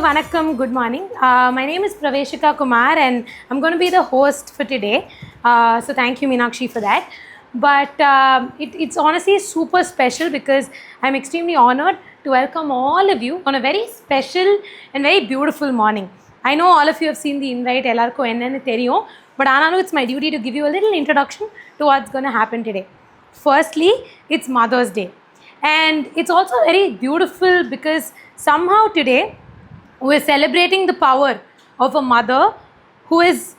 Vanakkam, good morning. My name is Praveshika Kumar and I'm going to be the host for today. So thank you, Meenakshi, for that. But it's honestly super special because I'm extremely honored to welcome all of you on a very special and very beautiful morning. I know all of you have seen the invite, ellarko ennanu theriyum, but Ananu, it's my duty to give you a little introduction to what's going to happen today. Firstly, it's Mother's Day. And it's also very beautiful because somehow today we're celebrating the power of a mother who is,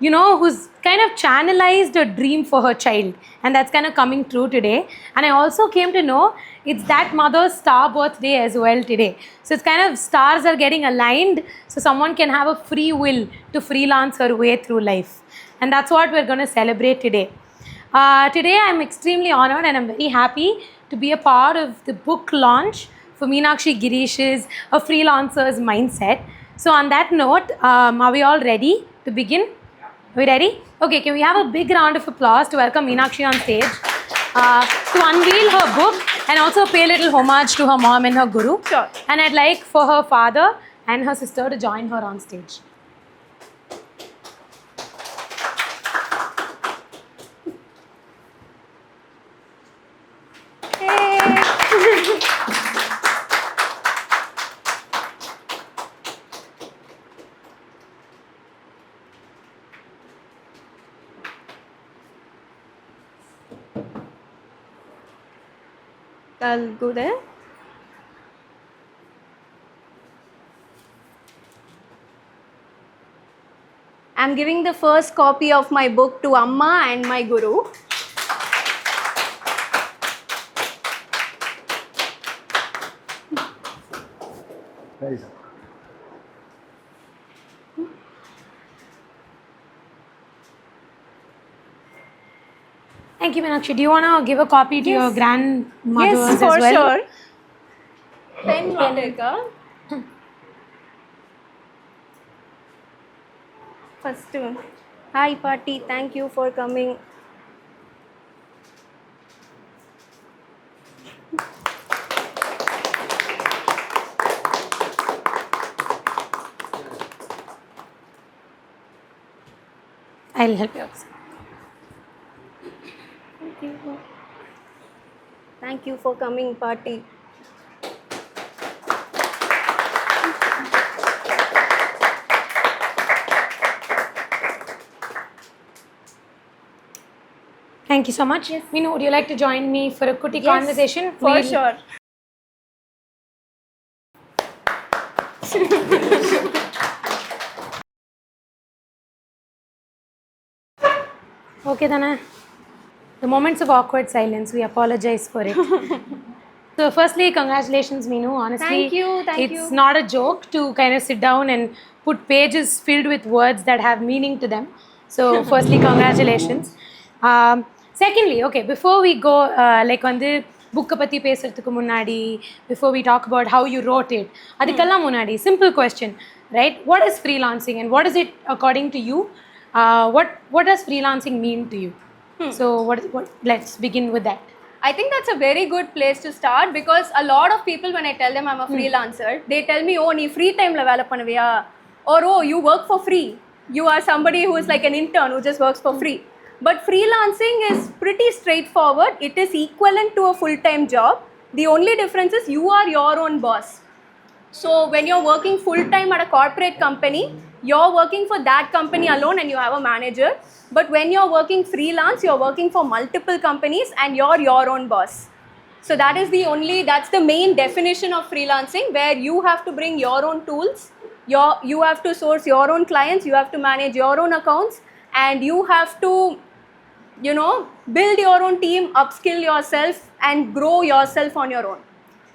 who's kind of channelized a dream for her child. And that's kind of coming true today. And I also came to know it's that mother's star birthday as well today. So it's kind of stars are getting aligned so someone can have a free will to freelance her way through life. And that's what we're going to celebrate today. Today I'm extremely honored and I'm very happy to be a part of the book launch for Meenakshi Girish's A Freelancer's Mindset. So on that note, are we all ready to begin? Are we ready? Okay, can we have a big round of applause to welcome Meenakshi on stage to unveil her book and also pay a little homage to her mom and her guru. Sure. And I'd like for her father and her sister to join her on stage. I'll go there. I'm giving the first copy of my book to Amma and my guru. Very good. Thank you, Meenakshi. Do you want to give a copy to your grandmothers Yes, as for well? sure. Pen Vandeka. First one. Hi, Party. Thank you for coming. I'll help you out. Thank you. Thank you for coming, Party. Thank you so much. Yes. Meenu, would you like to join me for a cutie Yes, conversation? For sure. Okay, Dana. The moments of awkward silence, we apologize for it. So, firstly, congratulations, Meenu. Honestly, Thank you, thank it's you. not a joke to kind of sit down and put pages filled with words that have meaning to them. So, firstly, congratulations. Secondly, okay, before we go, like on the book பத்தி பேசுறதுக்கு முன்னாடி, before we talk about how you wrote it, அதுக்கெல்லாம் முன்னாடி, simple question, right? What is freelancing and what is it according to you? What does freelancing mean to you? So, let's begin with that. I think that's a very good place to start because a lot of people, when I tell them I'm a freelancer, they tell me, oh, nee free time la vela pannuviya, or oh, you work for free. You are somebody who is like an intern who just works for free. But freelancing is pretty straightforward. It is equivalent to a full-time job. The only difference is you are your own boss. So when you're working full-time at a corporate company, you're working for that company alone and you have a manager. But when you're working freelance, you're working for multiple companies and you're your own boss. So that's the main definition of freelancing, where you have to bring your own tools, you have to source your own clients, you have to manage your own accounts, and you have to, build your own team, upskill yourself and grow yourself on your own.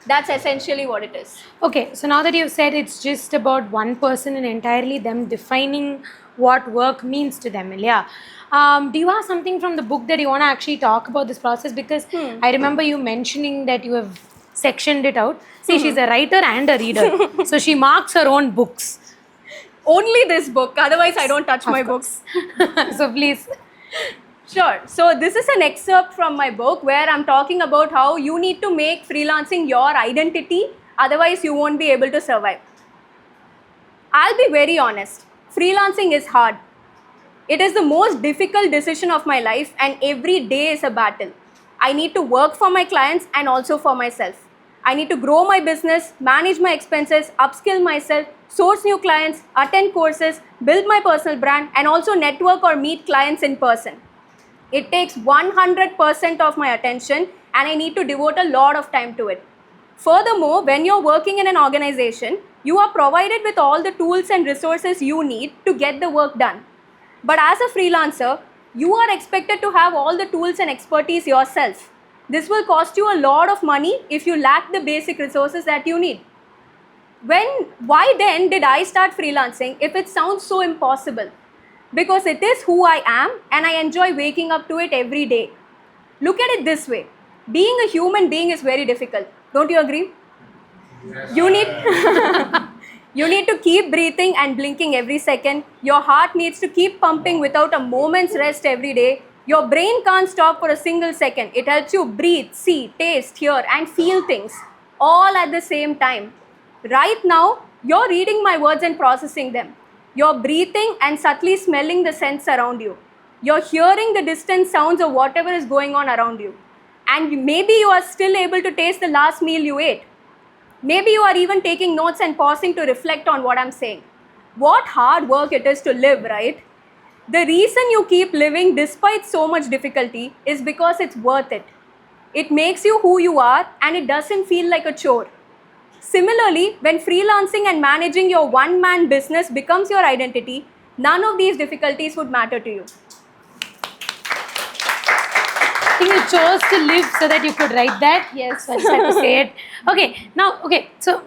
That's essentially what it is. Okay, so now that you've said it's just about one person and entirely them defining what work means to them, yeah. Do you have something from the book that you want to actually talk about this process? Because I remember you mentioning that you have sectioned it out. See, she's a writer and a reader. So she marks her own books. Only this book, otherwise I don't touch my books. So please. Sure. So this is an excerpt from my book where I'm talking about how you need to make freelancing your identity, otherwise you won't be able to survive. I'll be very honest. Freelancing is hard. It is the most difficult decision of my life, and every day is a battle. I need to work for my clients and also for myself. I need to grow my business, manage my expenses, upskill myself, source new clients, attend courses, build my personal brand, and also network or meet clients in person. It takes 100% of my attention, and I need to devote a lot of time to it. Furthermore, when you're working in an organization, you are provided with all the tools and resources you need to get the work done. But as a freelancer, you are expected to have all the tools and expertise yourself. This will cost you a lot of money if you lack the basic resources that you need. Why then did I start freelancing if it sounds so impossible? Because it is who I am and I enjoy waking up to it every day. Look at it this way. Being a human being is very difficult. Don't you agree? Yes. You need to keep breathing and blinking every second. Your heart needs to keep pumping without a moment's rest every day. Your brain can't stop for a single second. It helps you breathe, see, taste, hear, and feel things all at the same time. Right now, you're reading my words and processing them. You're breathing and subtly smelling the scents around you. You're hearing the distant sounds of whatever is going on around you. And maybe you are still able to taste the last meal you ate. Maybe you are even taking notes and pausing to reflect on what I'm saying. What hard work it is to live, right? The reason you keep living despite so much difficulty is because it's worth it. It makes you who you are and it doesn't feel like a chore. Similarly, when freelancing and managing your one-man business becomes your identity, none of these difficulties would matter to you. I think you chose to live so that you could write that. Yes. So I just had to say it. Okay, now, so,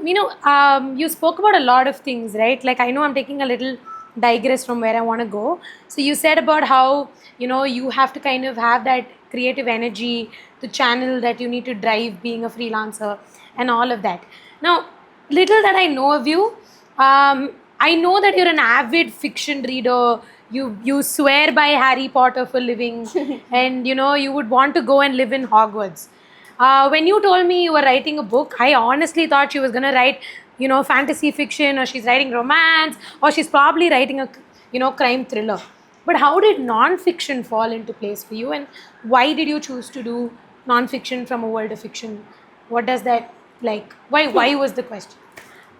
you spoke about a lot of things, right? Like, I know I'm taking a little digress from where I want to go. So you said about how, you have to kind of have that creative energy, the channel that you need to drive being a freelancer and all of that. Now, little that I know of you, I know that you're an avid fiction reader. You swear by Harry Potter for living and you would want to go and live in Hogwarts. When you told me you were writing a book, I honestly thought she was going to write fantasy fiction, or she's writing romance, or she's probably writing a crime thriller. But how did non-fiction fall into place for you, and why did you choose to do non-fiction from a world of fiction? What does that like? Why was the question?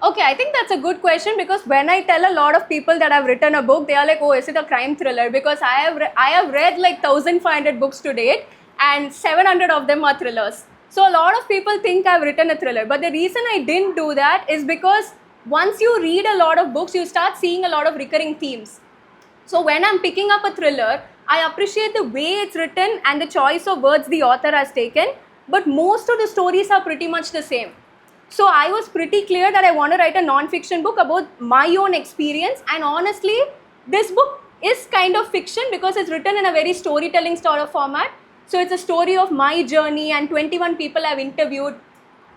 Okay, I think that's a good question, because when I tell a lot of people that I've written a book, they are like, oh, is it a crime thriller? Because I have read like 1,500 books to date and 700 of them are thrillers. So a lot of people think I've written a thriller. But the reason I didn't do that is because once you read a lot of books, you start seeing a lot of recurring themes. So when I'm picking up a thriller, I appreciate the way it's written and the choice of words the author has taken. But most of the stories are pretty much the same. So I was pretty clear that I want to write a non-fiction book about my own experience. And honestly, this book is kind of fiction because it's written in a very storytelling sort of format. So it's a story of my journey, and 21 people I've interviewed,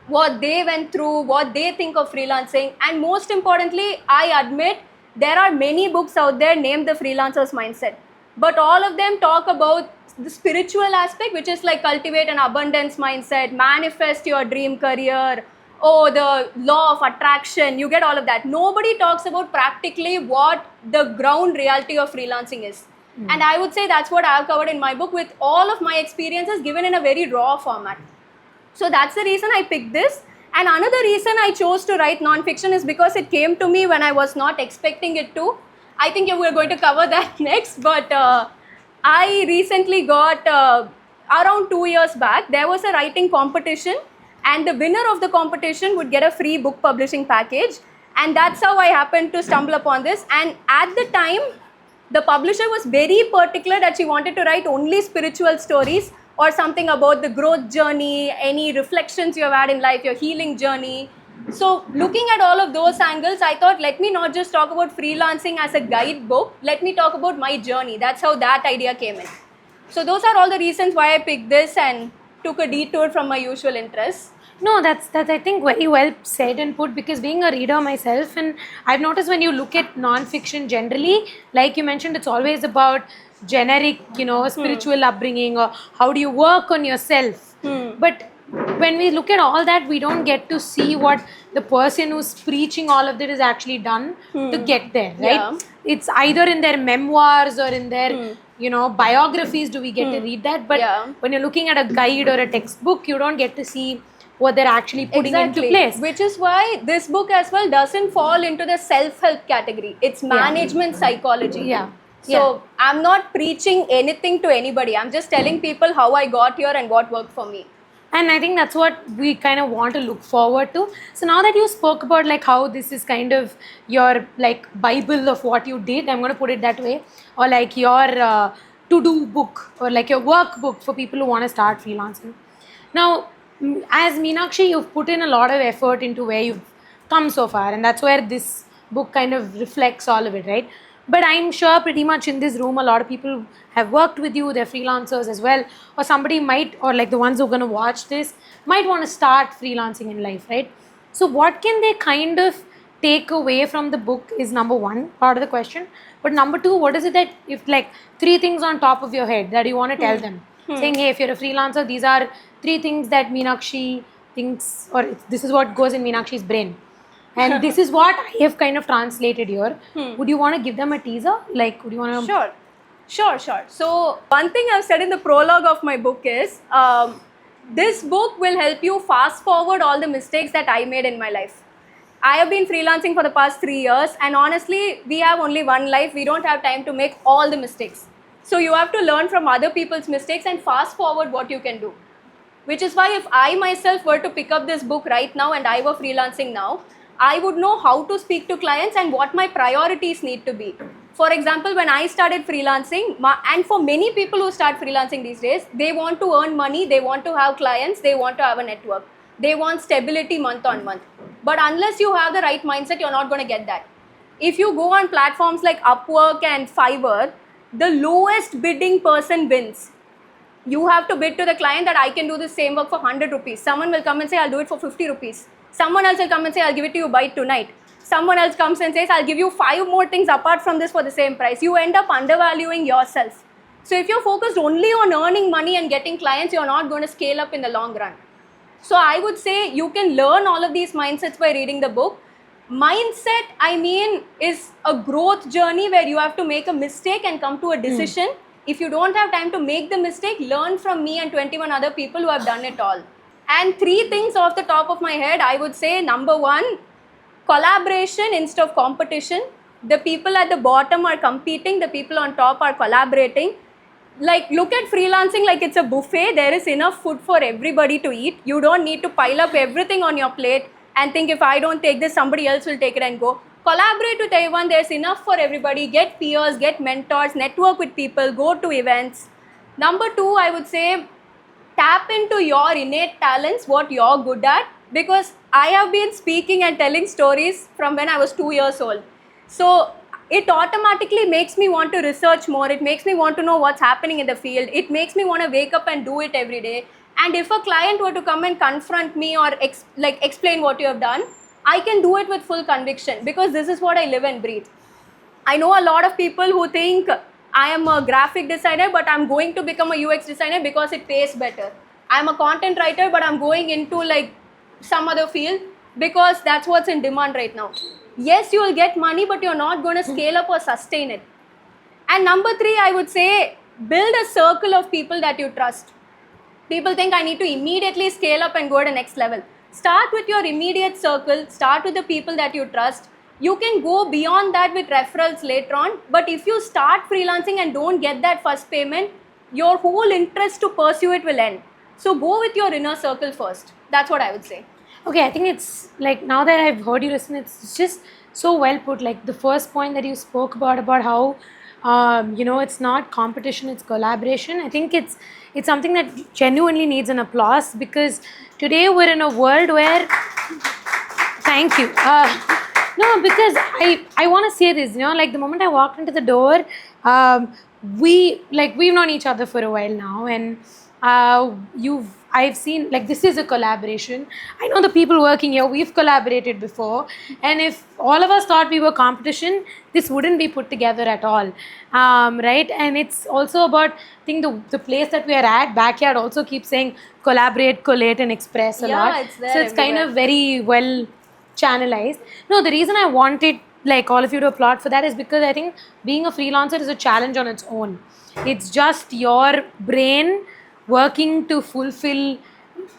what they went through, what they think of freelancing. And most importantly, I admit there are many books out there named The Freelancer's Mindset. But all of them talk about the spiritual aspect, which is like cultivate an abundance mindset, manifest your dream career, the law of attraction, you get all of that. Nobody talks about practically what the ground reality of freelancing is. And I would say that's what I've covered in my book, with all of my experiences given in a very raw format. So that's the reason I picked this. And another reason I chose to write non-fiction is because it came to me when I was not expecting it to. I think we're going to cover that next, but I recently got, around 2 years back, there was a writing competition, and the winner of the competition would get a free book publishing package. And that's how I happened to stumble upon this. And at the time, the publisher was very particular that she wanted to write only spiritual stories or something about the growth journey, any reflections you have had in life, your healing journey. So looking at all of those angles, I thought, let me not just talk about freelancing as a guidebook, let me talk about my journey. That's how that idea came in. So those are all the reasons why I picked this and took a detour from my usual interests. No, that's I think very well said and put, because being a reader myself, and I've noticed when you look at non-fiction generally, like you mentioned, it's always about generic, spiritual upbringing, or how do you work on yourself. But when we look at all that, we don't get to see what the person who's preaching all of that is actually done to get there, right? Yeah. It's either in their memoirs or in their, biographies do we get to read that. But Yeah. when you're looking at a guide or a textbook, you don't get to see what they're actually putting into place. Which is why this book as well doesn't fall into the self-help category. It's management psychology. Yeah. So I'm not preaching anything to anybody. I'm just telling people how I got here and what worked for me. And I think that's what we kind of want to look forward to. So now that you spoke about like how this is kind of your like Bible of what you did, I'm going to put it that way, or like your to-do book or like your workbook for people who want to start freelancing. Now, as Meenakshi, you've put in a lot of effort into where you've come so far, and that's where this book kind of reflects all of it, right? But I'm sure pretty much in this room, a lot of people have worked with you, they're freelancers as well, or somebody might, or like the ones who are going to watch this, might want to start freelancing in life, right? So, what can they kind of take away from the book is number one, part of the question. But number two, what is it that, if like 3 things on top of your head that you want to tell them? Saying, hey, if you're a freelancer, these are 3 things that Meenakshi thinks, or this is what goes in Meenakshi's brain. And this is what I have kind of translated here. Would you want to give them a teaser? Like, would you want to? Sure. So one thing I've said in the prologue of my book is, this book will help you fast forward all the mistakes that I made in my life. I have been freelancing for the past 3 years, and honestly, we have only one life. We don't have time to make all the mistakes. So you have to learn from other people's mistakes and fast forward what you can do. Which is why if I myself were to pick up this book right now and I were freelancing now, I would know how to speak to clients and what my priorities need to be. For example, when I started freelancing, and for many people who start freelancing these days, they want to earn money, they want to have clients, they want to have a network. They want stability month on month. But unless you have the right mindset, you're not going to get that. If you go on platforms like Upwork and Fiverr, the lowest bidding person wins. You have to bid to the client that I can do the same work for 100 rupees. Someone will come and say, I'll do it for 50 rupees. Someone else will come and say, I'll give it to you by tonight. Someone else comes and says, I'll give you 5 more things apart from this for the same price. You end up undervaluing yourself. So if you're focused only on earning money and getting clients, you're not going to scale up in the long run. So I would say you can learn all of these mindsets by reading the book. Mindset, I mean, is a growth journey where you have to make a mistake and come to a decision. If you don't have time to make the mistake, learn from me and 21 other people who have done it all. And 3 things off the top of my head, I would say, number 1, collaboration instead of competition. The people at the bottom are competing, the people on top are collaborating. Like, look at freelancing like it's a buffet. There is enough food for everybody to eat. You don't need to pile up everything on your plate and think, if I don't take this, somebody else will take it and go. Collaborate with everyone. There's enough for everybody. Get peers, get mentors, network with people, go to events. Number 2, I would say, tap into your innate talents, what you're good at, because I have been speaking and telling stories from when I was 2 years old. So it automatically makes me want to research more. It makes me want to know what's happening in the field. It makes me want to wake up and do it every day. And if a client were to come and confront me or explain what you have done, I can do it with full conviction because this is what I live and breathe. I know a lot of people who think I am a graphic designer, but I'm going to become a UX designer because it pays better. I'm a content writer, but I'm going into like some other field because that's what's in demand right now. Yes, you will get money, but you're not going to scale up or sustain it. And number 3, I would say, build a circle of people that you trust. People think I need to immediately scale up and go to the next level. Start with your immediate circle. Start with the people that you trust. You can go beyond that with referrals later on. But if you start freelancing and don't get that first payment, your whole interest to pursue it will end. So go with your inner circle first. That's what I would say. Okay, I think it's like, now that I've heard you listen, it's just so well put. Like the first point that you spoke about how it's not competition, it's collaboration. I think it's something that genuinely needs an applause, because today we're in a world where, thank you. No, because I want to say this, like the moment I walked into the door, we've known each other for a while now, and I've seen, like, this is a collaboration. I know the people working here, we've collaborated before. And if all of us thought we were competition, this wouldn't be put together at all. Right? And it's also about, I think the place that we are at, Backyard, also keeps saying collaborate, collate, and express a Yeah, lot. it's there So it's kind everywhere. of very well channelized. No, the reason I wanted like all of you to applaud for that is because I think being a freelancer is a challenge on its own. It's just your brain working to fulfill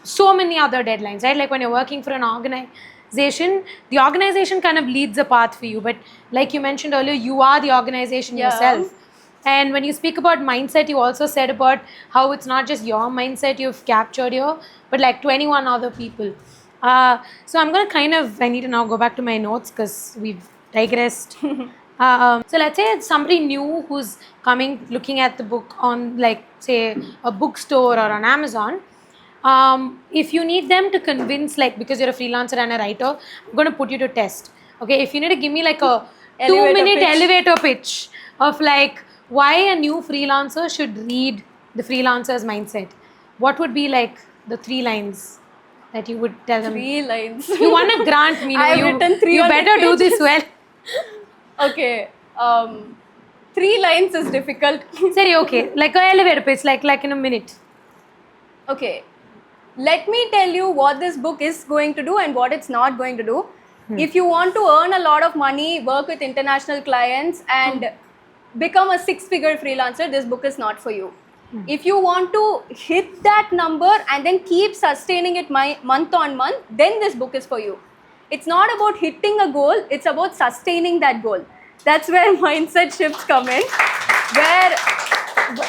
so many other deadlines, right? Like when you're working for an organization, the organization kind of leads the path for you. But like you mentioned earlier, you are the organization Yeah. yourself. And when you speak about mindset, you also said about how it's not just your mindset you've captured here, but like 21 other people. So I'm going to I need to now go back to my notes because we've digressed. So let's say it's somebody new who's coming, looking at the book on, like, say, a bookstore or on Amazon. If you need them to convince, like, because you're a freelancer and a writer, I'm going to put you to test. Okay, if you need to give me like a Elevator 2-minute pitch. elevator pitch of like why a new freelancer should read The Freelancer's Mindset, what would be like the 3 lines that you would tell them? 3 lines. You won a grant, Meenu. I've written You 300 better do this pages. well. Okay. 3 lines is difficult. Sorry, okay. Like a elevator pitch, like in a minute. Okay. Let me tell you what this book is going to do and what it's not going to do. If you want to earn a lot of money, work with international clients, and become a 6-figure freelancer, this book is not for you. If you want to hit that number and then keep sustaining it month on month, then this book is for you. It's not about hitting a goal, it's about sustaining that goal. That's where mindset shifts come in. Where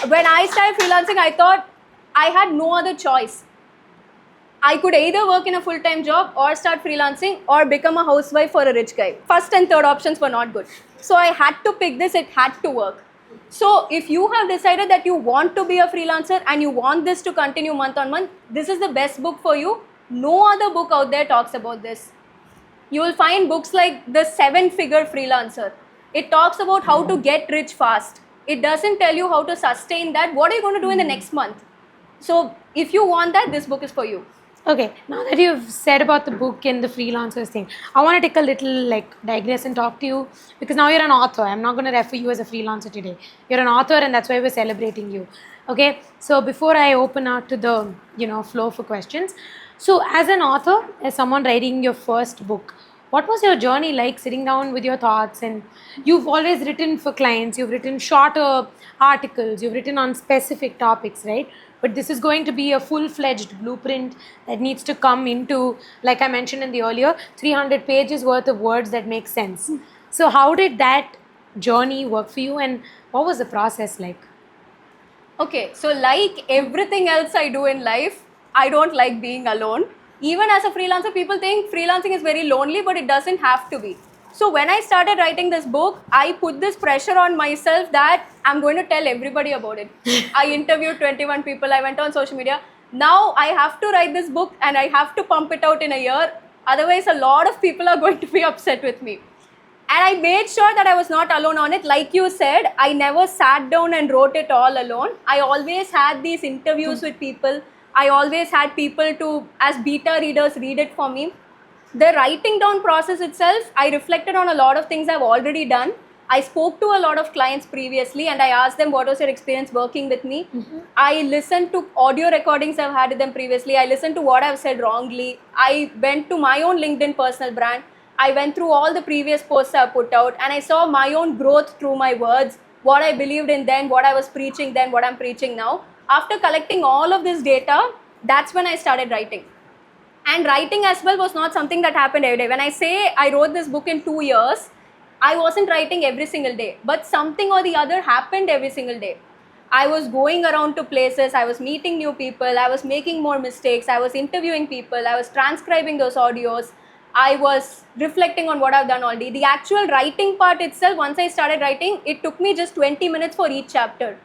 when I started freelancing, I thought I had no other choice. I could either work in a full-time job or start freelancing or become a housewife for a rich guy. First and third options were not good. So I had to pick this, it had to work. So if you have decided that you want to be a freelancer and you want this to continue month on month, this is the best book for you. No other book out there talks about this. You will find books like The 7-Figure Freelancer. It talks about how to get rich fast. It doesn't tell you how to sustain that. What are you going to do in the next month? So if you want that, this book is for you. Okay, now that you've said about the book and the freelancers thing, I want to take a little like digress and talk to you because now you're an author. I'm not going to refer you as a freelancer today. You're an author and that's why we're celebrating you. Okay, so before I open out to the flow for questions, so as an author, as someone writing your first book, what was your journey like sitting down with your thoughts? And you've always written for clients, you've written shorter articles, you've written on specific topics, right? But this is going to be a full-fledged blueprint that needs to come into, like I mentioned in the earlier, 300 pages worth of words that make sense. So how did that journey work for you and what was the process like? Okay, so like everything else I do in life, I don't like being alone. Even as a freelancer, people think freelancing is very lonely, but it doesn't have to be. So when I started writing this book, I put this pressure on myself that I'm going to tell everybody about it. I interviewed 21 people, I went on social media. Now I have to write this book and I have to pump it out in a year. Otherwise, a lot of people are going to be upset with me. And I made sure that I was not alone on it. Like you said, I never sat down and wrote it all alone. I always had these interviews with people. I always had people to, as beta readers, read it for me. The writing down process itself, I reflected on a lot of things I've already done. I spoke to a lot of clients previously and I asked them what was your experience working with me. I listened to audio recordings I've had with them previously. I listened to what I've said wrongly. I went to my own LinkedIn personal brand. I went through all the previous posts I've put out and I saw my own growth through my words, what I believed in then, what I was preaching then, what I'm preaching now. After collecting all of this data, that's when I started writing. And writing as well was not something that happened every day. When I say I wrote this book in 2 years, I wasn't writing every single day, but something or the other happened every single day. I was going around to places, I was meeting new people, I was making more mistakes, I was interviewing people, I was transcribing those audios, I was reflecting on what I've done already. The actual writing part itself, once I started writing, it took me just 20 minutes for each chapter.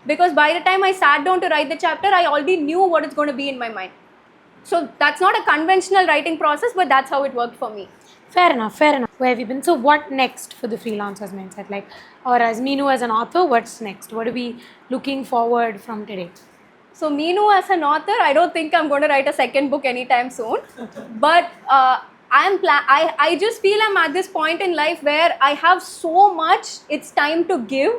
Because by the time I sat down to write the chapter, I already knew what it's going to be in my mind. So that's not a conventional writing process, but that's how it worked for me. Fair enough. Where have you been? So what next for the freelancer's mindset? Like, or as Meenu as an author, what's next? What are we looking forward from today? So Meenu as an author, I don't think I'm going to write a second book anytime soon. But I just feel I'm at this point in life where I have so much, it's time to give.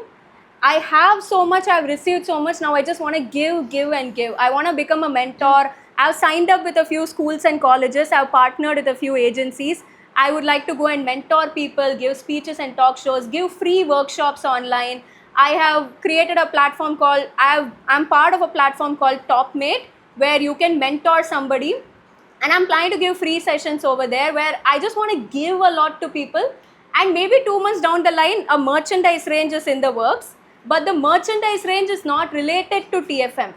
I have so much, I've received so much, now I just want to give and give. I want to become a mentor. I've signed up with a few schools and colleges. I've partnered with a few agencies. I would like to go and mentor people, give speeches and talk shows, give free workshops online. I have created a platform called, I'm part of a platform called TopMate, where you can mentor somebody. And I'm planning to give free sessions over there where I just want to give a lot to people. And maybe 2 months down the line, a merchandise range is in the works. But the merchandise range is not related to TFM.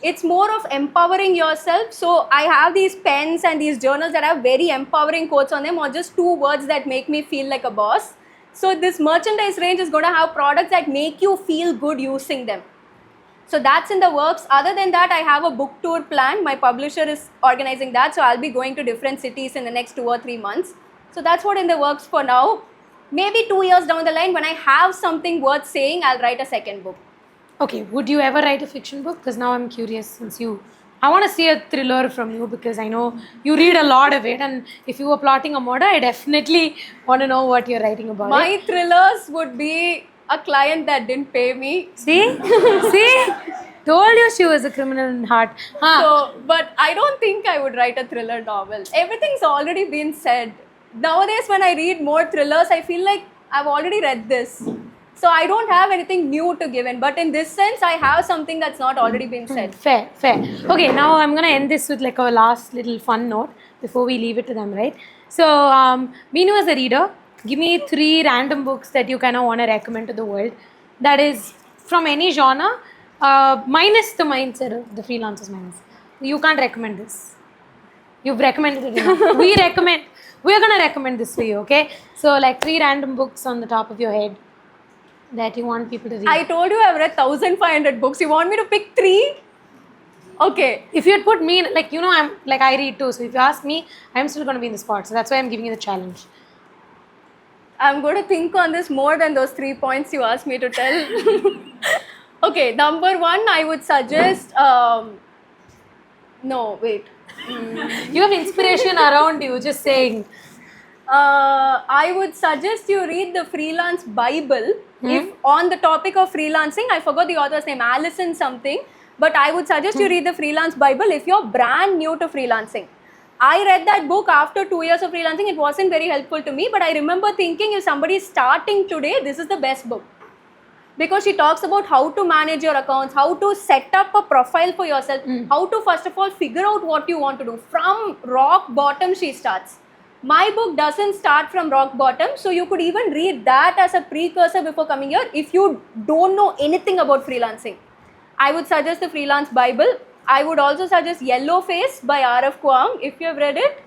It's more of empowering yourself. So I have these pens and these journals that have very empowering quotes on them, or just 2 words that make me feel like a boss. So this merchandise range is going to have products that make you feel good using them. So that's in the works. Other than that, I have a book tour plan. My publisher is organizing that. So I'll be going to different cities in the next 2 or 3 months. So that's what in the works for now. Maybe 2 years down the line, when I have something worth saying, I'll write a second book. Okay, would you ever write a fiction book? Because now I'm curious I want to see a thriller from you because I know you read a lot of it, and if you were plotting a murder, I definitely want to know what you're writing about. My thrillers would be a client that didn't pay me. See? Told you she was a criminal in heart. So, but I don't think I would write a thriller novel. Everything's already been said. Nowadays, when I read more thrillers, I feel like I've already read this. So I don't have anything new to give in. But in this sense, I have something that's not already been said. Fair. Okay, now I'm going to end this with like a last little fun note before we leave it to them, right? So, Meenu as a reader, give me 3 random books that you kind of want to recommend to the world. That is from any genre, minus the mindset of the freelancers minus. You can't recommend this. You've recommended it enough. We're going to recommend this for you, okay? So like 3 random books on the top of your head that you want people to read. I told you I've read 1,500 books. You want me to pick 3? Okay. If you had put me, like, you know, I read too. So if you ask me, I'm still going to be in the spot. So that's why I'm giving you the challenge. I'm going to think on this more than those 3 points you asked me to tell. Okay, number 1, I would suggest, no, wait. You have inspiration around you, just saying. I would suggest you read the Freelance Bible. If on the topic of freelancing, I forgot the author's name, Allison something, but I would suggest you read the Freelance Bible if you're brand new to freelancing. I read that book after 2 years of freelancing. It wasn't very helpful to me, but I remember thinking if somebody is starting today, this is the best book. Because she talks about how to manage your accounts, how to set up a profile for yourself, how to first of all figure out what you want to do. From rock bottom she starts. My book doesn't start from rock bottom, so you could even read that as a precursor before coming here if you don't know anything about freelancing. I would suggest the Freelance Bible. I would also suggest Yellow Face by R.F. Kuang, if you have read it.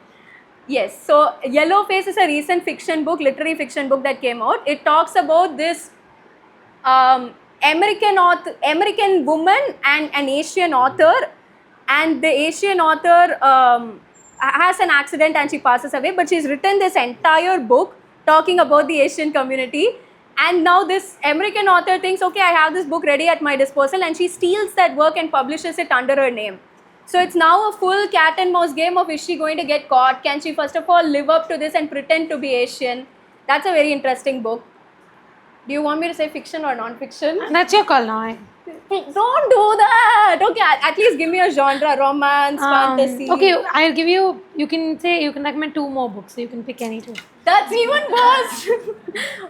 Yes, so Yellow Face is a recent fiction book, literary fiction book that came out. It talks about this American woman and an Asian author, and the Asian author has an accident and she passes away, but she's written this entire book talking about the Asian community. And now this American author thinks, okay, I have this book ready at my disposal, and she steals that work and publishes it under her name. So it's now a full cat and mouse game of, is she going to get caught? Can she first of all live up to this and pretend to be Asian? That's a very interesting book. Do you want me to say fiction or non-fiction? That's your call now. Don't do that. Okay, at least give me a genre, romance, fantasy. Okay, I'll give you, you can recommend 2 more books, so you can pick any 2. That's even worse.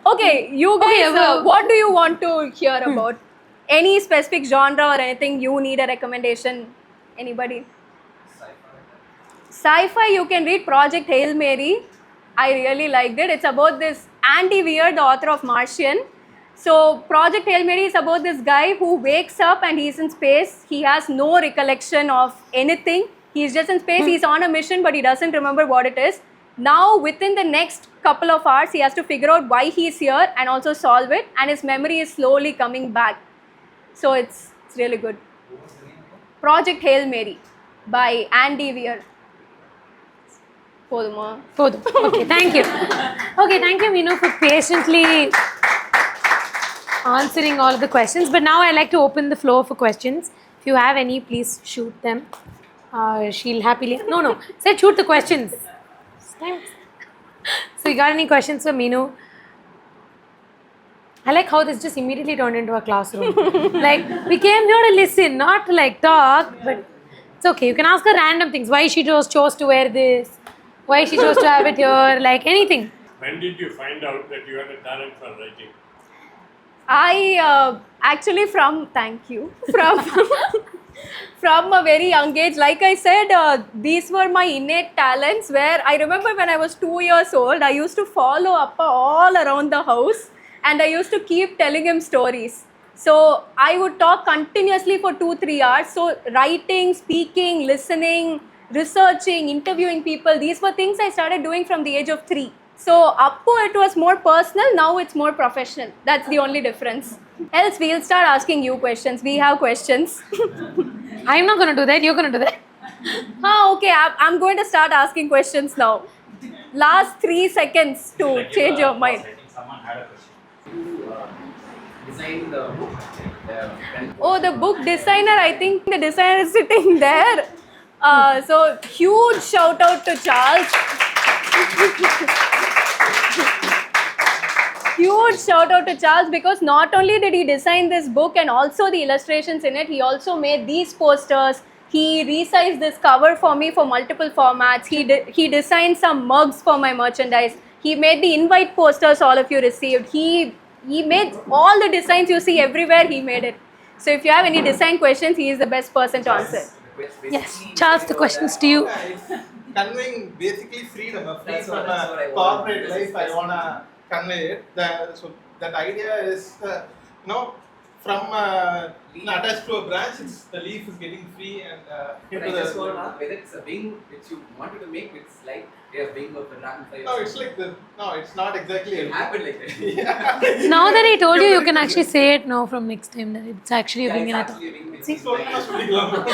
Okay, you guys, what do you want to hear about? Any specific genre or anything you need a recommendation? Anybody? Sci-fi, you can read Project Hail Mary. I really liked it. It's about this Andy Weir, the author of Martian. So Project Hail Mary is about this guy who wakes up and he's in space. He has no recollection of anything. He's just in space. He's on a mission, but he doesn't remember what it is. Now, within the next couple of hours, he has to figure out why he's here and also solve it. And his memory is slowly coming back. So it's really good. Project Hail Mary by Andy Weir. Okay, thank you. Okay, thank you, Meenu, for patiently answering all of the questions. But now I'd like to open the floor for questions. If you have any, please shoot them. She'll happily. No. Said shoot the questions. This time. So you got any questions for Meenu? I like how this just immediately turned into a classroom. Like we came here to listen, not to like talk. But it's okay. You can ask her random things. Why she chose to wear this? Why she chose to have it here? Like anything. When did you find out that you had a talent for writing? I actually thank you, from a very young age, like I said, these were my innate talents where I remember when I was 2 years old, I used to follow Appa all around the house and I used to keep telling him stories. So I would talk continuously for 2-3 hours. So writing, speaking, listening, researching, interviewing people, these were things I started doing from the age of 3. So Appu, it was more personal, now it's more professional. That's the only difference. Else we'll start asking you questions. We have questions. I'm not gonna do that. You're gonna do that. Okay, I'm going to start asking questions now. Last 3 seconds to change your mind. I think someone had a question. You designed the book. Oh, the book designer, I think the designer is sitting there. So huge shout out to Charles. Huge shout out to Charles because not only did he design this book and also the illustrations in it, he also made these posters. He resized this cover for me for multiple formats. He designed some mugs for my merchandise. He made the invite posters all of you received. He made all the designs you see everywhere, he made it. So if you have any design questions, he is the best person to answer. Yes, Charles, the questions to you. It's conveying basically freedom, a free That's from what I a want. corporate life. I wanna convey it. So that idea is, from attached to a branch, the leaf is getting free and But I just want to ask whether it's a wing which you wanted to make, it's like a wing of a dragonfly. No, it's like it's not exactly. It happened like that. Yeah. Now that I told you, you can actually say it now from next time that it's actually a Yeah, wing it's and I thought. actually a wing.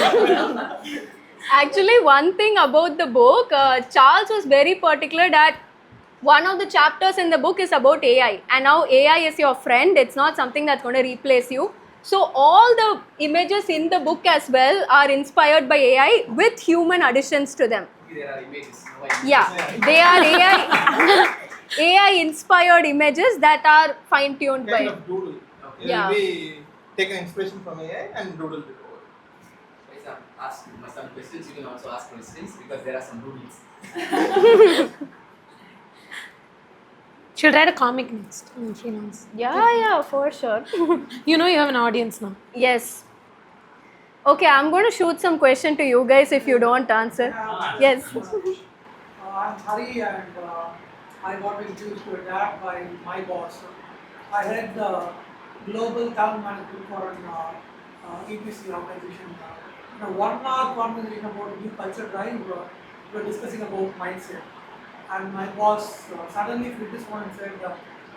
See? Actually, one thing about the book, Charles was very particular that one of the chapters in the book is about AI. And now AI is your friend. It's not something that's going to replace you. So all the images in the book as well are inspired by AI with human additions to them. There are images. No, I Yeah, they are AI inspired images that are fine tuned by. Kind of doodle. Yeah. It'll be taken inspiration from AI and doodled it over. Ask some questions. You can also ask questions because there are some rules. She'll write a comic next when she knows. Yeah, for sure. You know you have an audience now. Yes. Okay, I'm going to shoot some question to you guys if you don't answer. Yes. I'm Hari and I got introduced to ADAPT by my boss. I head the global talent management for an EPC organization. In a 1 hour conversation about new culture drive, we were discussing about mindset. And my boss suddenly flipped his phone and said,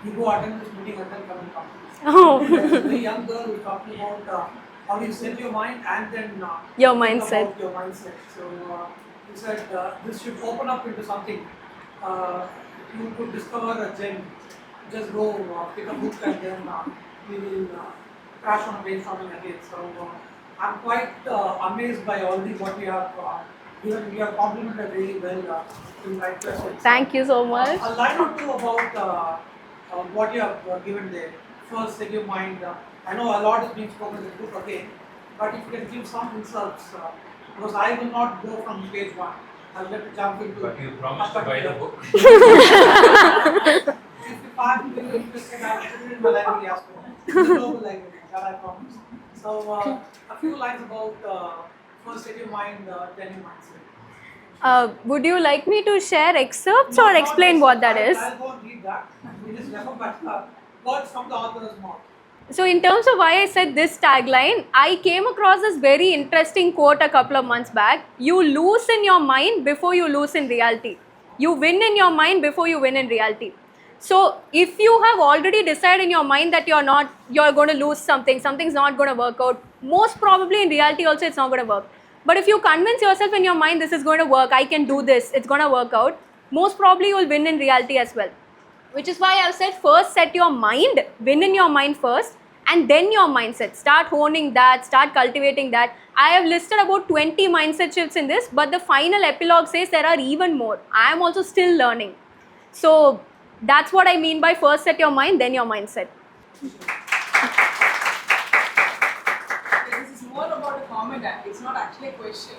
you go attend this meeting and then come and talk to us. Oh. There's a very young girl who's talking about how you set your mind and then Your think mindset. about your mindset. So he said this should open up into something. You could discover a gem. Just go pick a book and then we will crash on brainstorming again. So I'm quite amazed by all what we have given. We have complimented really well in right questions. Thank you so much. A line or two about what you have given there. First, set your mind. I know a lot is being spoken in the book again, but if you can give some insults, because I will not go from page 1. I'll let you jump into. But you promised to buy the book. If I'm really interested, I'll put it in my library as well. Global library, that I promise. So, a few lines about first set your mind, then your mindset. Would you like me to share excerpts or explain what that is? I'll go and read that. We just refer back to words from the author's mouth. So in terms of why I said this tagline, I came across this very interesting quote a couple of months back. You lose in your mind before you lose in reality. You win in your mind before you win in reality. So if you have already decided in your mind that you're going to lose something's not going to work out, most probably in reality also it's not going to work. But if you convince yourself in your mind this is going to work, I can do this, it's going to work out, most probably you will win in reality as well. Which is why I've said first set your mind, win in your mind first, And then your mindset, start honing that, start cultivating that. I have listed about 20 mindset shifts in this, but the final epilogue says there are even more. I am also still learning. So that's what I mean by first set your mind, then your mindset. This is more about a comment, it's not actually a question.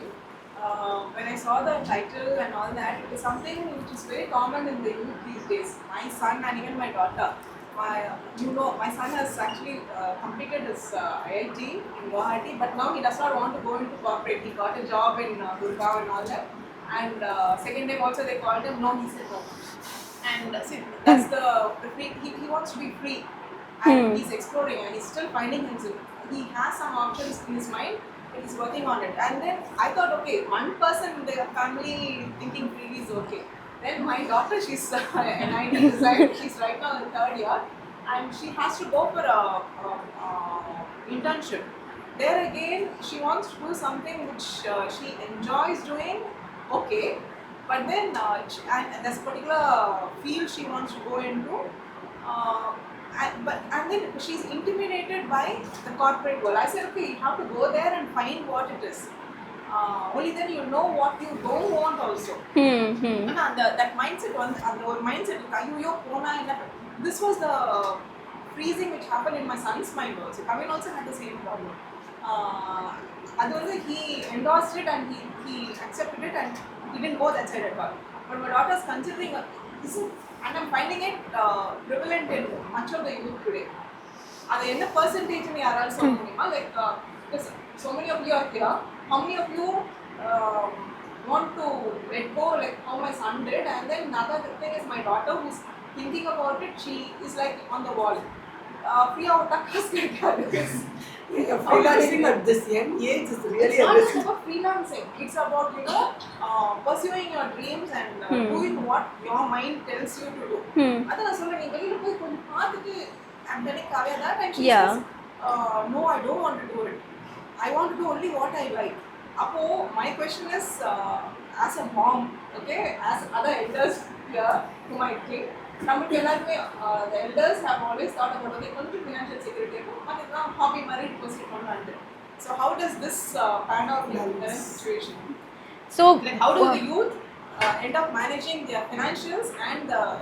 When I saw the title and all that, it is something which is very common in the youth these days. My son and even my daughter. My son has actually completed his IIT in Guwahati, but now he does not want to go into corporate. He got a job in Gurgaon and all that. And second time also they called him, no, he said no. And see, that's he wants to be free. And he's exploring and he's still finding himself. He has some options in his mind, but he's working on it. And then I thought, okay, one person in the family thinking freely is okay. Then my daughter, she's an IT designer, she's right now in third year, and she has to go for a internship. There again, she wants to do something which she enjoys doing, okay, but then and this particular field she wants to go into, and then she's intimidated by the corporate world. I said, okay, you have to go there and find what it is. Only then you know what you don't want also. That mindset, this was the freezing which happened in my son's mind also. Kavin also had the same problem. He endorsed it and he accepted it and he didn't go that side at all. But my daughter's considering, and I'm finding it prevalent in much of the youth today. That's what percentage in like because so many of you are here. How many of you want to let go like how my son did? And then another thing is my daughter who's thinking about it, she is like on the wall. Freelancing at this young age is really it's not just about freelancing. It's about pursuing your dreams and doing what your mind tells you to do. That's what I'm telling Kavya that and she says, no, I don't want to do it. I want to do only what I like. My question is, as a mom, okay, as other elders here who might think, the elders have always thought about financial security, but it's not hobby married person. So how does this pan out in the current situation? So like how do the youth end up managing their financials and the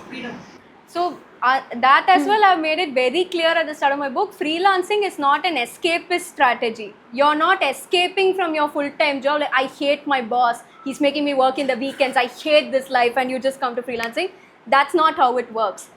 freedom? So that as well, I've made it very clear at the start of my book. Freelancing is not an escapist strategy. You're not escaping from your full-time job. Like, I hate my boss. He's making me work in the weekends. I hate this life, and you just come to freelancing. That's not how it works.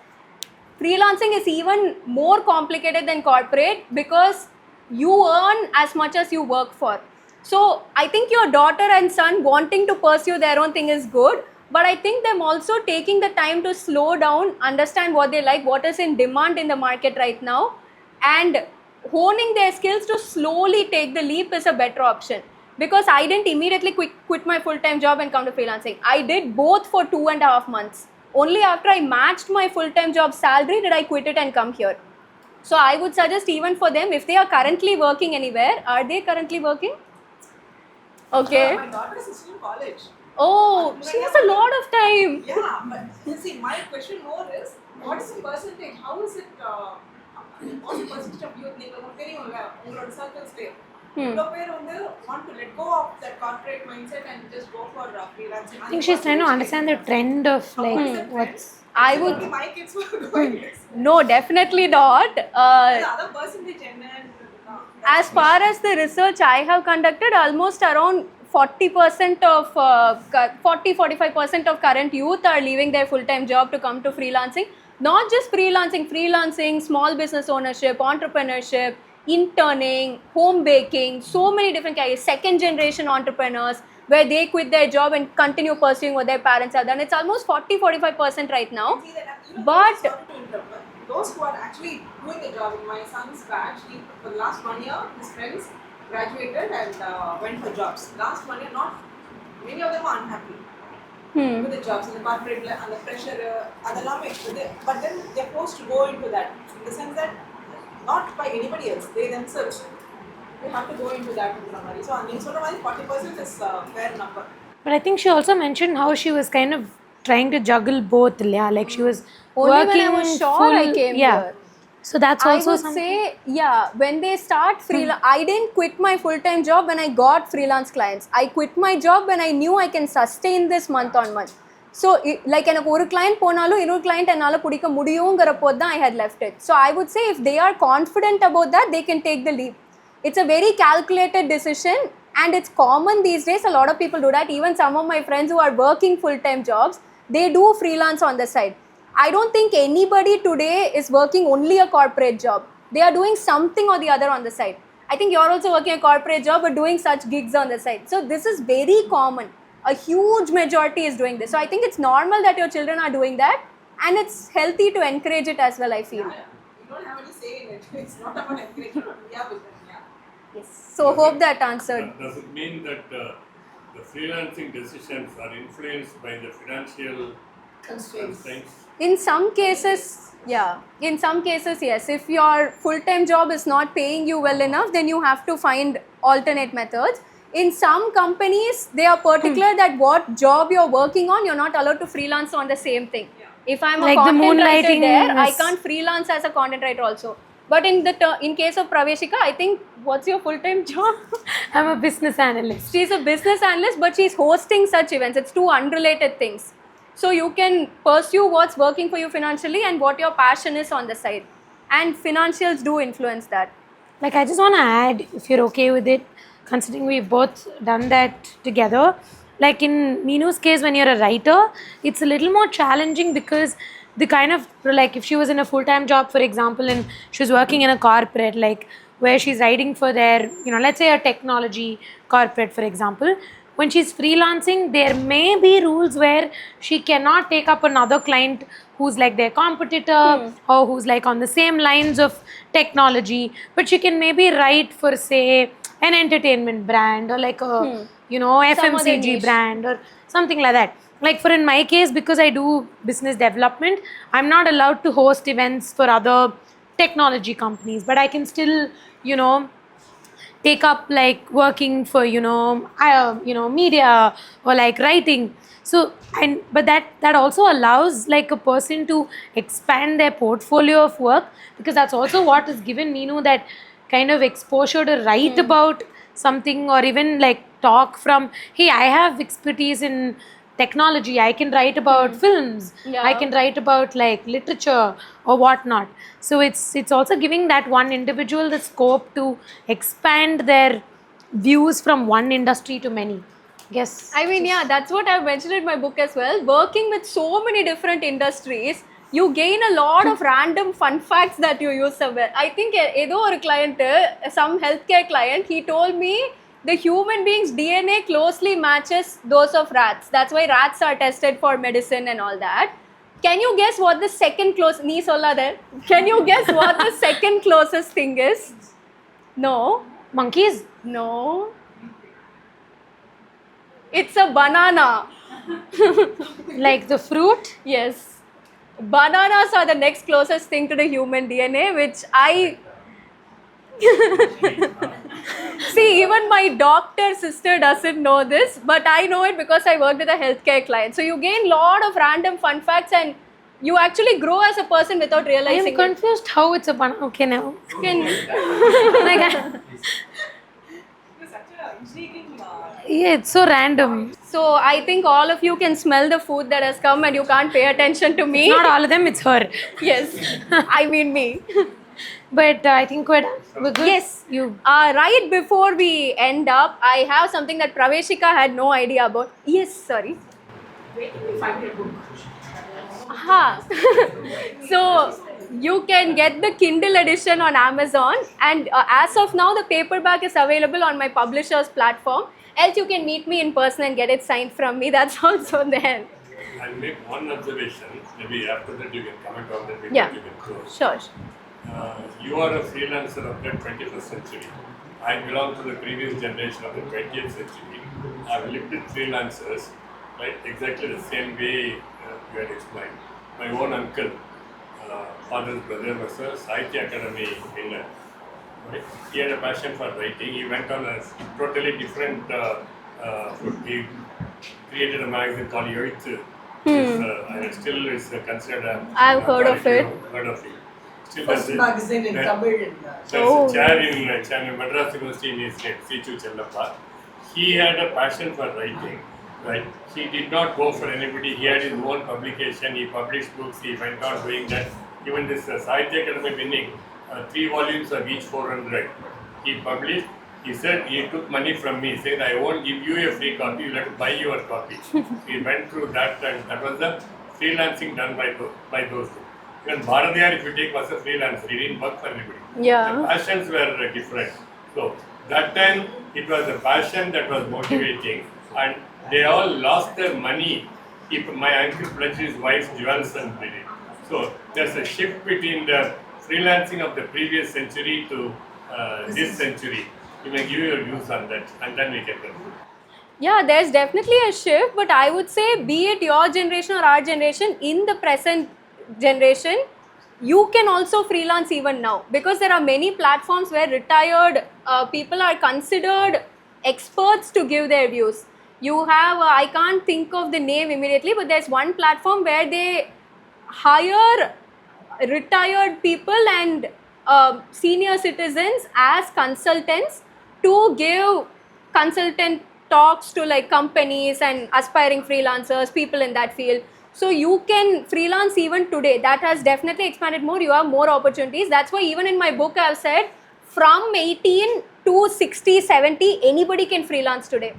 Freelancing is even more complicated than corporate because you earn as much as you work for. So I think your daughter and son wanting to pursue their own thing is good. But I think them also taking the time to slow down, understand what they like, what is in demand in the market right now, and honing their skills to slowly take the leap is a better option. Because I didn't immediately quit my full-time job and come to freelancing. I did both for 2.5 months. Only after I matched my full-time job salary did I quit it and come here. So I would suggest even for them, if they are currently working anywhere, are they currently working? Okay. My daughter is still in college. Oh, she has a lot of time. Yeah, but see, my question more is, what is the percentage? How is it? What's the percentage of youth? Circles there. Want to let go of that corporate mindset and just go for freelancing. I think she's trying to understand the trend of like what's. I would. Only my kids were going this. No, definitely not. The other percentage and as far as the research I have conducted, almost around 40% of 40-45% of current youth are leaving their full-time job to come to freelancing. Not just freelancing, small business ownership, entrepreneurship, interning, home baking, so many different careers, second generation entrepreneurs where they quit their job and continue pursuing what their parents have done. It's almost 40-45% right now. But those who are actually doing the job, in my son's batch, for the last 1 year, his friends graduated and went for jobs. Last 1 year, not many of them are unhappy with the jobs in the corporate and the pressure. But then they're forced to go into that in the sense that not by anybody else, they themselves. They have to go into that. So, 40% is a fair number. But I think she also mentioned how she was kind of trying to juggle both. Yeah, like she was only working when I was sure full, I came here. So that's I also would something. say, yeah, when they start freelance, I didn't quit my full-time job when I got freelance clients. I quit my job when I knew I can sustain this month on month. So, like எனக்கு ஒரு client போனாலும் இன்னொரு client என்னால பிடிக்க முடியுங்கிறப்போ தான் I had left it. So, I would say if they are confident about that, they can take the leap. It's a very calculated decision and it's common these days. A lot of people do that. Even some of my friends who are working full-time jobs, they do freelance on the side. I don't think anybody today is working only a corporate job. They are doing something or the other on the side. I think you're also working a corporate job but doing such gigs on the side. So this is very common. A huge majority is doing this. So I think it's normal that your children are doing that and it's healthy to encourage it as well, I feel. You don't have any say in it. It's not about encouragement. Yeah, but yeah. Yes. So hope that answered. Does it mean that the freelancing decisions are influenced by the financial constraints? In some cases, yeah. In some cases, yes. If your full-time job is not paying you well enough, then you have to find alternate methods. In some companies, they are particular that what job you're working on, you're not allowed to freelance on the same thing. If I'm a Like the content writer moonlighting there, I is- can't freelance as a content writer also. But in case of Praveshika, I think, what's your full-time job? I'm a business analyst. She's a business analyst, but she's hosting such events. It's two unrelated things. So you can pursue what's working for you financially and what your passion is on the side. And financials do influence that. Like, I just want to add, if you're okay with it, considering we've both done that together. Like in Meenu's case, when you're a writer, it's a little more challenging because the kind of, like, if she was in a full-time job, for example, and she was working in a corporate, like where she's writing for their, let's say a technology corporate, for example, when she's freelancing, there may be rules where she cannot take up another client who's like their competitor or who's like on the same lines of technology, but she can maybe write for, say, an entertainment brand or like a FMCG niche. brand or something like that. Like for in my case, because I do business development, I'm not allowed to host events for other technology companies, but I can still take up like working for media or like writing. So but that also allows like a person to expand their portfolio of work, because that's also what has given Meenu that kind of exposure to write about something, or even like talk from, hey, I have expertise in technology, I can write about films, Yeah. I can write about like literature or whatnot. So it's also giving that one individual the scope to expand their views from one industry to many. Yes. I mean, yeah, that's what I've mentioned in my book as well. Working with so many different industries, you gain a lot of random fun facts that you use somewhere. I think ஏதோ ஒரு client, some healthcare client, he told me the human being's DNA closely matches those of rats. That's why rats are tested for medicine and all that. Can you guess what the second closest, nee sollada, can you guess what the second closest thing is? No. Monkeys. No. It's a banana. Like the fruit. Yes. Bananas are the next closest thing to the human DNA, which I see, even my doctor sister doesn't know this, but I know it because I worked with a healthcare client. So you gain lot of random fun facts and you actually grow as a person without I am realizing it. confused how it's a banana. Okay, now. Like, It's such an intriguing. yeah, it's so random. So I think all of you can smell the food that has come and you can't pay attention to me. Not all of them, it's her. Yes, I mean me. But I think we're good. Yes. You. Right before we end up, I have something that Praveshika had no idea about. Yes, sorry. Where can we find your book? Aha. So you can get the Kindle edition on Amazon, and as of now, the paperback is available on my publisher's platform. Else, you can meet me in person and get it signed from me. That's also there. I'll make one observation. Maybe after that you can comment on that. Yeah. You can close. Sure. You are a freelancer of the 21st century. I belong to the previous generation of the 20th century. I've lived with freelancers, right? Exactly the same way you had explained. My own uncle, father's brother, was a Sahitya Academy winner. Right? He had a passion for writing. He went on a totally different route. He created a magazine called Yoithu. And it still is considered a I've heard of authority. it. Heard of it. Still First does it. magazine in Yeah. Tamil. And, There's Oh. a chair in Chennai, Madras University in his name, C.Chu Chellappa. He had a passion for writing, right? He did not go for anybody. He had his own publication. He published books. He went on doing that. Even this Sahitya Academy winning, 3 volumes of each 400. He published. He said he took money from me. He said, I won't give you a free copy. You'll have to buy your copy. He went through that, and that was the freelancing done by those two. Even Bharadiyar, if you take, was a freelancer. He didn't work for anybody. Yeah. The passions were different. So that time it was the passion that was motivating, and they all lost their money. If my uncle pledged his wife's jewels and did it. So there's a shift between the freelancing of the previous century to this century. You may give your views on that, and then we can conclude. Yeah, there's definitely a shift, but I would say, be it your generation or our generation, in the present generation, you can also freelance even now, because there are many platforms where retired people are considered experts to give their views. You have, I can't think of the name immediately, but there's one platform where they hire retired people and senior citizens as consultants to give consultant talks to like companies and aspiring freelancers, people in that field. So you can freelance even today. That has definitely expanded more. You have more opportunities. That's why even in my book I've said from 18 to 60, 70, anybody can freelance today.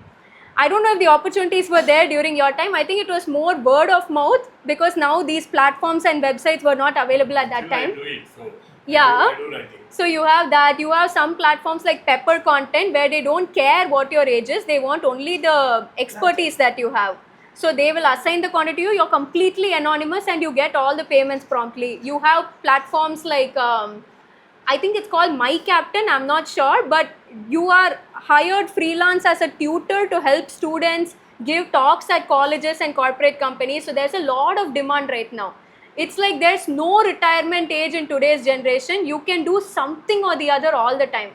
I don't know if the opportunities were there during your time. I think it was more word of mouth, because now these platforms and websites were not available at that Still I time. do it, so Yeah. I do writing. So you have that. You have some platforms like Pepper Content where they don't care what your age is. They want only the expertise that you have. So they will assign the content to you. You're completely anonymous and you get all the payments promptly. You have platforms like, I think it's called My Captain, I'm not sure, but you are hired freelance as a tutor to help students give talks at colleges and corporate companies. So there's a lot of demand right now. It's like there's no retirement age in today's generation. You can do something or the other all the time.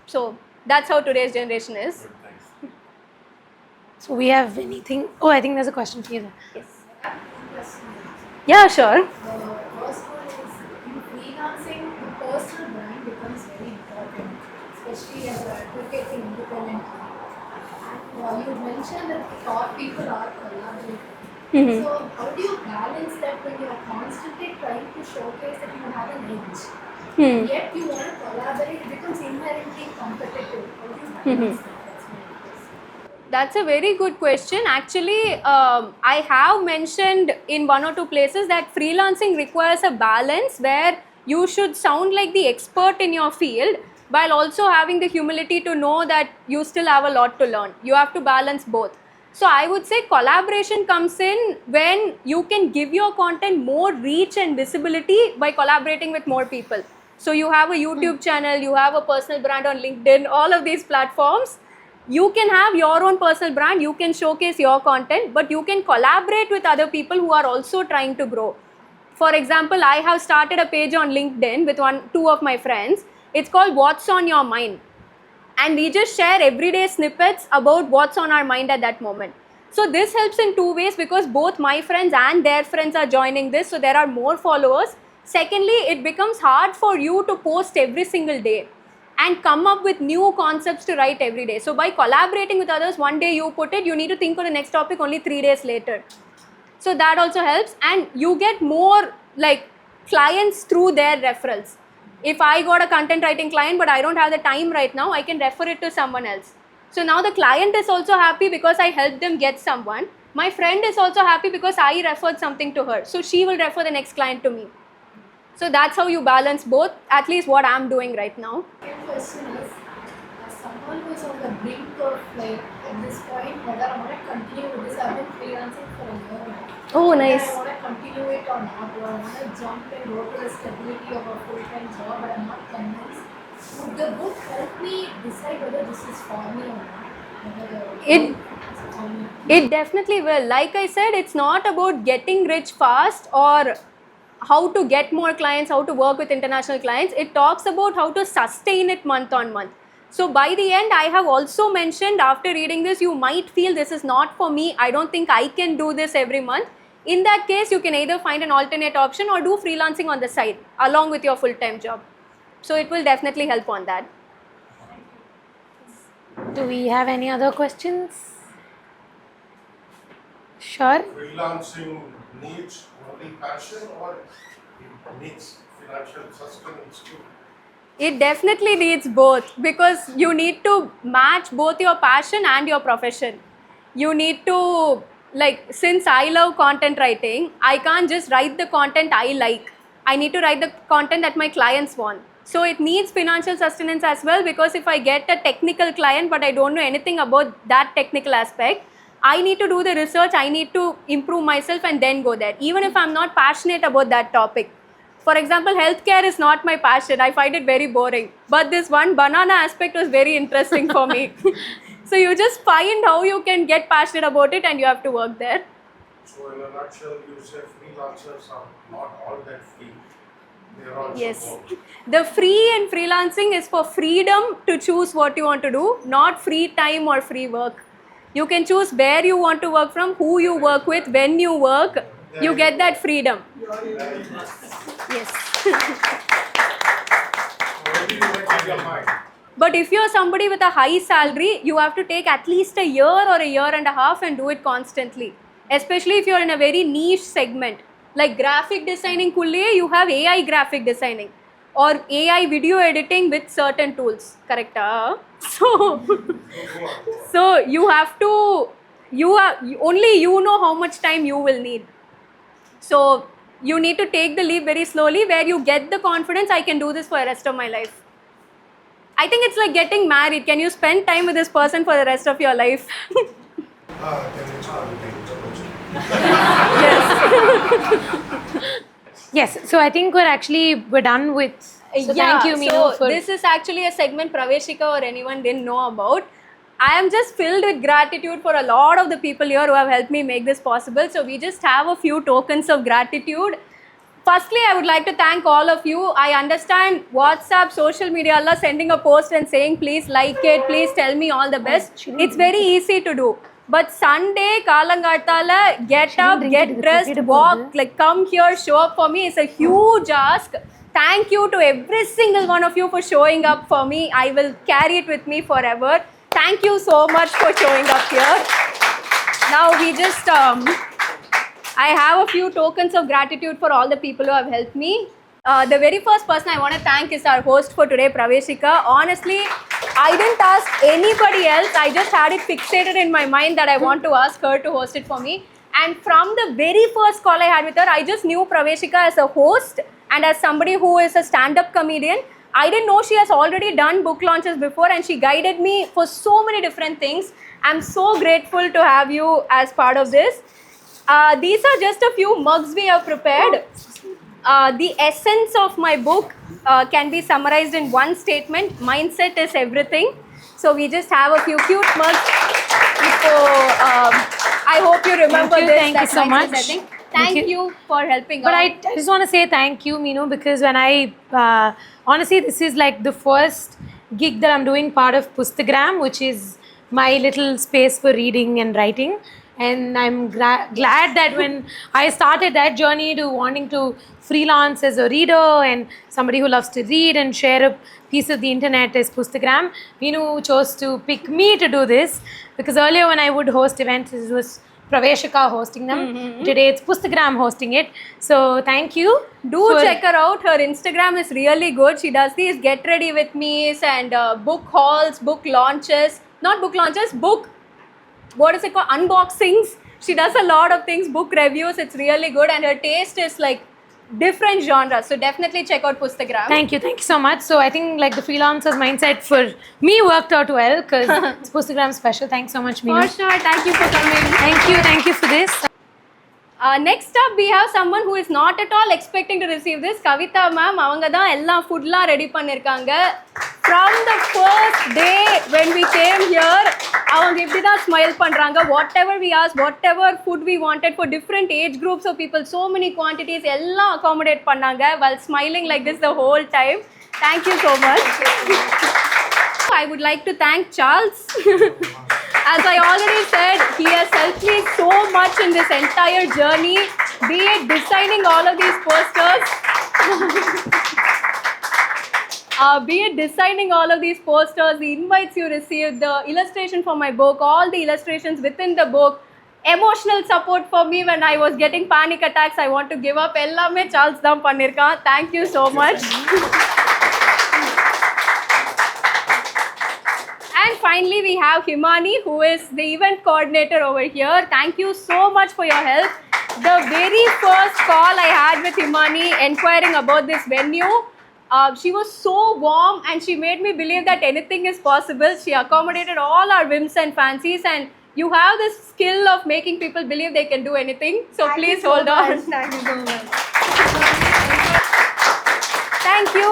So that's how today's generation is. Good, thanks. So we have anything? Oh, I think there's a question for you there. Yeah, sure. The first one is in freelancing, the personal brand becomes very important, especially as you're advocating independently. And you mentioned that top people are collaborating. So how do you balance that when you're constantly trying to showcase that you have an edge, yet you want to collaborate, it becomes inherently competitive. How do you balance that? That's my question. That's a very good question. Actually, I have mentioned in 1 or 2 places that freelancing requires a balance where you should sound like the expert in your field while also having the humility to know that you still have a lot to learn. You have to balance both. So I would say collaboration comes in when you can give your content more reach and visibility by collaborating with more people. So you have a YouTube channel, you have a personal brand on LinkedIn, all of these platforms. You can have your own personal brand, you can showcase your content, but you can collaborate with other people who are also trying to grow. For example, I have started a page on LinkedIn with 2 of my friends. It's called What's on Your Mind. And we just share everyday snippets about what's on our mind at that moment. So this helps in 2 ways, because both my friends and their friends are joining this, so there are more followers. Secondly, it becomes hard for you to post every single day and come up with new concepts to write every day. So by collaborating with others, one day you put it, you need to think of the next topic only 3 days later. So that also helps, and you get more like clients through their referrals. If I got a content writing client but I don't have the time right now, I can refer it to someone else. So now the client is also happy because I helped them get someone. My friend is also happy because I referred something to her. So she will refer the next client to me. So that's how you balance both, at least what I'm doing right now. My question is, as someone who is on the brink of like at this point, whether I want to continue with this, I've been freelancing for a year now. Oh, Whether nice. I want to continue it or not, or I want to jump and go to the stability of a full-time job, but I'm not convinced. Would the book help me decide whether this is for me or not? It definitely will. Like I said, it's not about getting rich fast or how to get more clients, how to work with international clients. It talks about how to sustain it month on month. So by the end, I have also mentioned, after reading this, you might feel this is not for me. I don't think I can do this every month. In that case, you can either find an alternate option or do freelancing on the side along with your full-time job. So it will definitely help on that. Do we have any other questions? Sure. Freelancing needs only passion or it needs financial sustenance too? It definitely needs both, because you need to match both your passion and your profession. You need to, like, since I love content writing, I can't just write the content I like. I need to write the content that my clients want. So it needs financial sustenance as well, because if I get a technical client but I don't know anything about that technical aspect, I need to do the research, I need to improve myself and then go there, even if I'm not passionate about that topic. For example, healthcare is not my passion. I find it very boring. But this one banana aspect was very interesting for me. So you just find how you can get passionate about it and you have to work there. So in a nutshell, you say freelancers are not all that free. They are also Yes. both. The free and freelancing is for freedom to choose what you want to do, not free time or free work. You can choose where you want to work from, who you work with, when you work. You get that freedom. Yes. When do you make up your mind? But if you're somebody with a high salary, you have to take at least a year or a year and a half and do it constantly. Especially if you're in a very niche segment. Like graphic designing kulliye, you have AI graphic designing or AI video editing with certain tools. Correct? So you have to, only you know how much time you will need. So you need to take the leap very slowly, where you get the confidence, I can do this for the rest of my life. I think it's like getting married. Can you spend time with this person for the rest of your life? Then it's not a thing. Yes. So I think we're done with. So thank you, Meenu, so for this is actually a segment Praveshika or anyone didn't know about. I am just filled with gratitude for a lot of the people here who have helped me make this possible. So we just have a few tokens of gratitude. Firstly, I would like to thank all of you. I understand WhatsApp, social media, Allah sending a post and saying, please like it, please tell me all the best. It's very easy to do. But Sunday, Kalangatala, get up, get dressed, walk, like come here, show up for me is a huge ask. Thank you to every single one of you for showing up for me. I will carry it with me forever. Thank you so much for showing up here. Now we just, I have a few tokens of gratitude for all the people who have helped me. The very first person I want to thank is our host for today, Praveshika. Honestly, I didn't ask anybody else. I just had it fixated in my mind that I want to ask her to host it for me. And from the very first call I had with her, I just knew Praveshika as a host and as somebody who is a stand-up comedian. I didn't know she has already done book launches before, and she guided me for so many different things. I'm so grateful to have you as part of this. These are just a few mugs we have prepared. The essence of my book can be summarized in one statement: mindset is everything. So we just have a few cute mugs. So I hope you remember this. Thank you so much. Thank you for helping But out. I just want to say thank you, Meenu, because when honestly, this is like the first gig that I'm doing part of Pustagram, which is my little space for reading and writing. And I'm glad that when I started that journey to wanting to freelance as a reader and somebody who loves to read and share a piece of the internet as Pustagram, Meenu chose to pick me to do this, because earlier when I would host events, it was Praveshika hosting them. Today it's Pustagram hosting it. So thank you. Do check her out. Her Instagram is really good. She does these get ready with me's and book hauls, book launches. Not book launches, what is it called? Unboxings. She does a lot of things, book reviews. It's really good, and her taste is like different genres. So definitely check out Pustagram. Thank you so much. So I think like the freelancer's mindset for me worked out well, because it's Pustagram special. Thanks so much, Meenu. For sure. Thank you for coming. Thank you for this. Next up, we have someone who is not at all expecting to receive this. Kavita ma'am, avanga dhaan ella food la ready pannirukanga. From the first day when we came here, avanga ipdi dhaan smile pandranga. Whatever we asked, whatever food we wanted for different age groups of people, so many quantities, ella accommodate pannanga while smiling like this the whole time. Thank you so much. I would like to thank Charles. As I already said, he has helped me so much in this entire journey, be it designing all of these posters, the invites you received, the illustration for my book, all the illustrations within the book, emotional support for me when I was getting panic attacks, I want to give up. Ellame Charles dam pannirkan. Thank you so much. And finally, we have Himani, who is the event coordinator over here. Thank you so much for your help. The very first call I had with Himani inquiring about this venue, she was so warm and she made me believe that anything is possible. She accommodated all our whims and fancies, and you have this skill of making people believe they can do anything. So please hold on. Thank you so much. Thank you.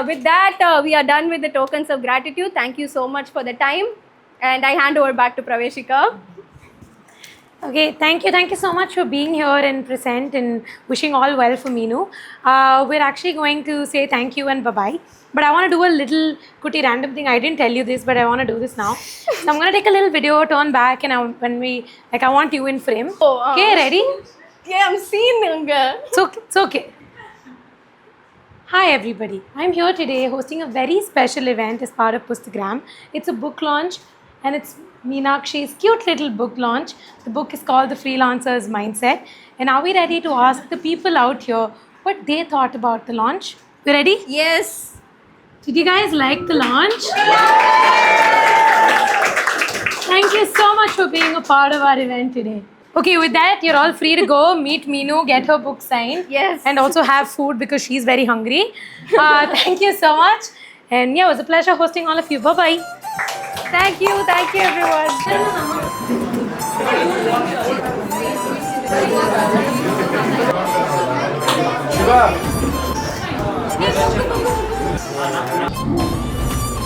With that, we are done with the tokens of gratitude. Thank you so much for the time. And I hand over back to Praveshika. Okay, thank you. Thank you so much for being here and present and wishing all well for Meenu. We're actually going to say thank you and bye-bye. But I want to do a little cutie random thing. I didn't tell you this, but I want to do this now. So I'm going to take a little video, turn back, and I want you in frame. Okay, ready? Yeah, I'm seeing Nanga. It's okay. Hi everybody. I'm here today hosting a very special event as part of Pustagram. It's a book launch and it's Meenakshi's cute little book launch. The book is called The Freelancer's Mindset. And are we ready to ask the people out here what they thought about the launch? You ready? Yes. Did you guys like the launch? Thank you so much for being a part of our event today. Okay, with that, you're all free to go, meet Meenu, get her book signed. Yes. And also have food because she's very hungry. Thank you so much. And yeah, it was a pleasure hosting all of you. Bye-bye. Thank you everyone.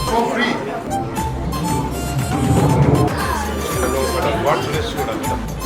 So free. God bless you, Doctor.